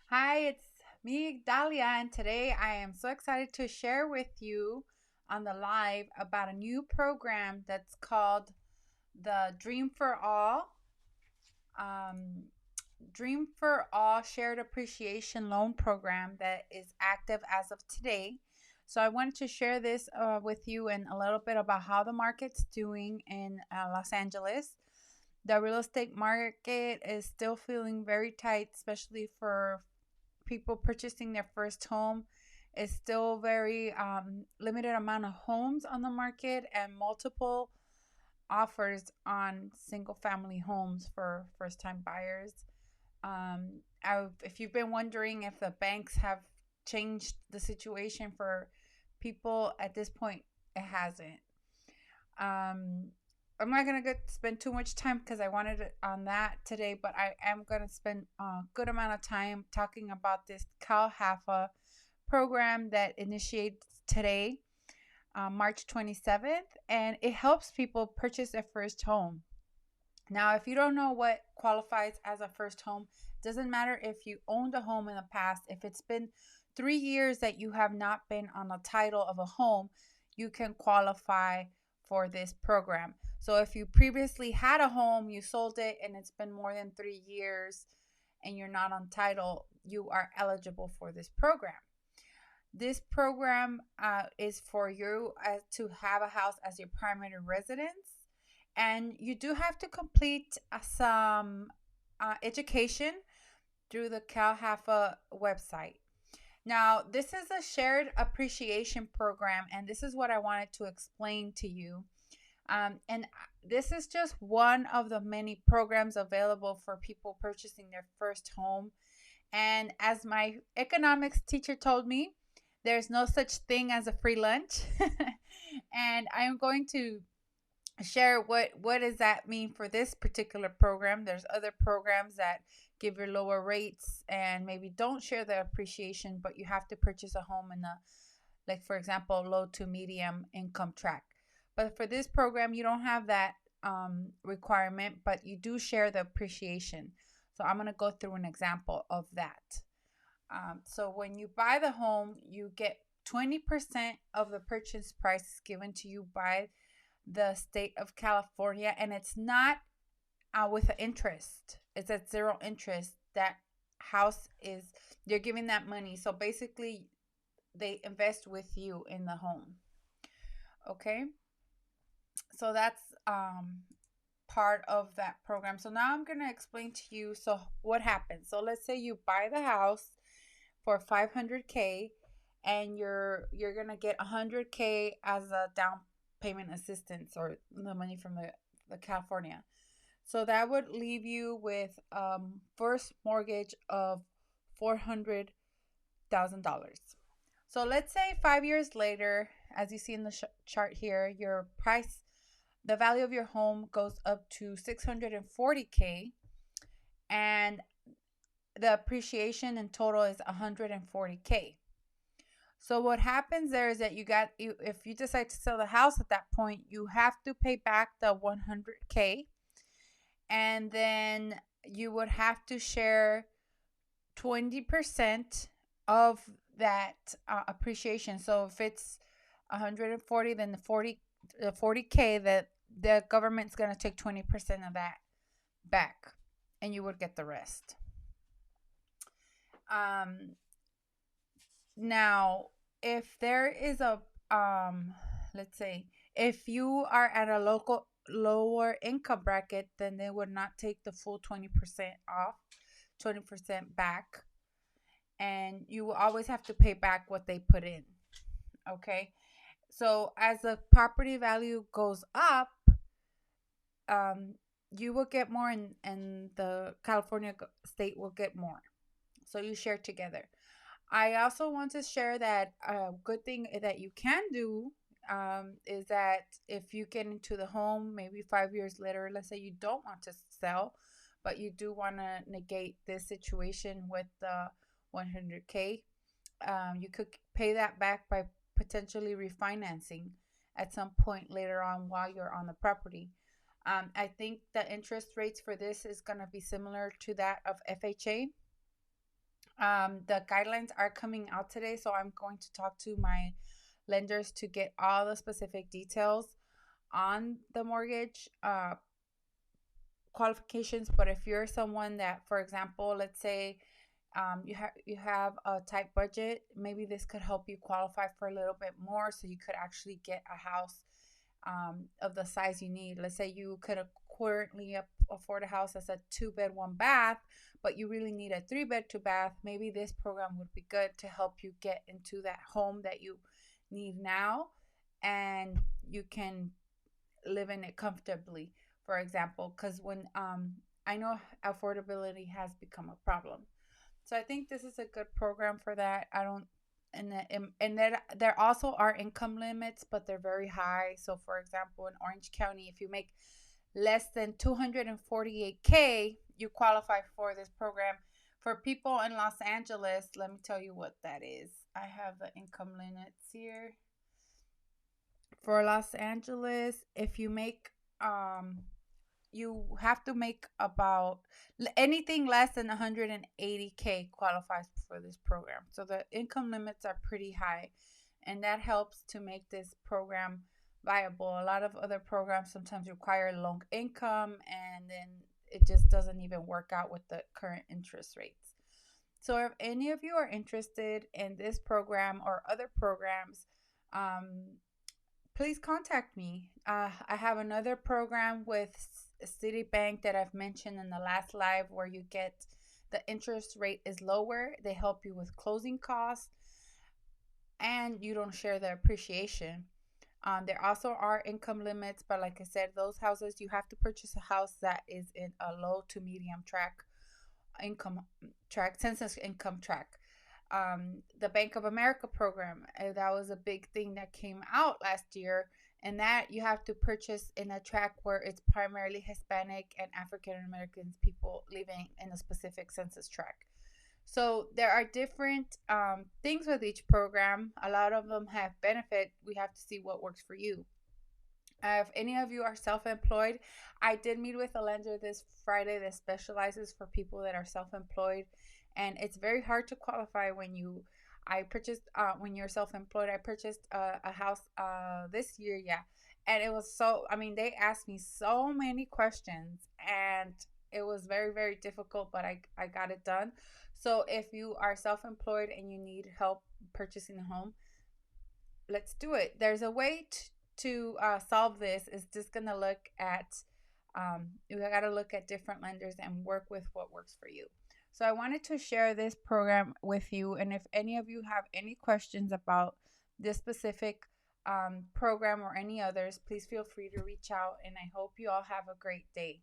Hi, it's me, Dalia, and today I am so excited to share with you on the live about a new program that's called the um, Dream for All Shared Appreciation Loan Program that is active as of today. So I wanted to share this with you and a little bit about how the market's doing in Los Angeles. The real estate market is still feeling very tight, especially for people purchasing their first home. Is still very limited amount of homes on the market and multiple offers on single family homes for first time buyers. If you've been wondering if the banks have changed the situation for people at this point, it hasn't. um, I'm not gonna spend too much time because I wanted it on that today, but I am gonna spend a good amount of time talking about this Cal HFA program that initiates today, March 27th, and it helps people purchase their first home. Now, if you don't know what qualifies as a first home, it doesn't matter if you owned a home in the past. If it's been 3 years that you have not been on a title of a home, you can qualify for this program. So if you previously had a home, you sold it, and it's been more than 3 years and you're not on title, you are eligible for this program. This program is for you to have a house as your primary residence, and you do have to complete some education through the CalHFA website. Now, this is a shared appreciation program, and this is what I wanted to explain to you. And this is just one of the many programs available for people purchasing their first home. And as my economics teacher told me, there's no such thing as a free lunch. And I'm going to share what does that mean for this particular program. There's other programs that give you lower rates and maybe don't share the appreciation, but you have to purchase a home in a, like, for example, low to medium income track. But for this program, you don't have that requirement, but you do share the appreciation. So I'm going to go through an example of that. So when you buy the home, you get 20% of the purchase price given to you by the state of California, and it's not with interest. It's at zero interest. That house is, they're giving that money. So basically, they invest with you in the home. Okay, so that's part of that program. So now I'm gonna explain to you. So what happens? So let's say you buy the house for 500K, and you're gonna get 100K as a down payment assistance, or the money from the California. So that would leave you with first mortgage of $400,000. So let's say 5 years later, as you see in the chart here, the value of your home goes up to 640K, and the appreciation in total is 140K. So what happens there is that if you decide to sell the house at that point, you have to pay back the 100K, and then you would have to share 20% of that appreciation. So if it's 140, then the 40K, that the government's going to take 20% of that back, and you would get the rest. Um, Now, if there is let's say, if you are at a lower income bracket, then they would not take the full 20% off, 20% back, and you will always have to pay back what they put in. Okay, so as the property value goes up, um, you will get more, and the California state will get more. So you share together. I also want to share that a good thing that you can do is that if you get into the home maybe 5 years later, let's say you don't want to sell, but you do want to negate this situation with the 100K, you could pay that back by potentially refinancing at some point later on while you're on the property. I think the interest rates for this is going to be similar to that of FHA. The guidelines are coming out today, so I'm going to talk to my lenders to get all the specific details on the mortgage qualifications. But if you're someone that, for example, let's say you have a tight budget, maybe this could help you qualify for a little bit more, so you could actually get a house of the size you need. Let's say you could currently afford a house that's a 2-bed 1-bath, but you really need a 3-bed 2-bath. Maybe this program would be good to help you get into that home that you need now, and you can live in it comfortably, for example, because when I know affordability has become a problem. So I think this is a good program for that. I don't and then there also are income limits, but they're very high. So for example, in Orange County, if you make less than 248K, you qualify for this program. For people in Los Angeles, let me tell you what that is. I have the income limits here. For Los Angeles, if you make you have to make about anything less than 180K qualifies for this program. So the income limits are pretty high, and that helps to make this program viable. A lot of other programs sometimes require low income, and then it just doesn't even work out with the current interest rates. So if any of you are interested in this program or other programs, um, please contact me. I have another program with Citibank that I've mentioned in the last live, where you get the interest rate is lower. They help you with closing costs, and you don't share the appreciation. There also are income limits, but like I said, those houses, you have to purchase a house that is in a low to medium income track, census income track. The Bank of America program, that was a big thing that came out last year, and that you have to purchase in a tract where it's primarily Hispanic and African Americans people living in a specific census tract. So there are different things with each program. A lot of them have benefit. We have to see what works for you. If any of you are self-employed, I did meet with a lender this Friday that specializes for people that are self-employed, and it's very hard to qualify I purchased when you're self-employed. I purchased a house this year, yeah, and it was so. I mean, they asked me so many questions, and it was very very difficult, but I got it done. So if you are self-employed and you need help purchasing a home, let's do it. There's a way to solve this. Is just gonna look at you got to look at different lenders and work with what works for you. So I wanted to share this program with you, and if any of you have any questions about this specific program or any others, please feel free to reach out, and I hope you all have a great day.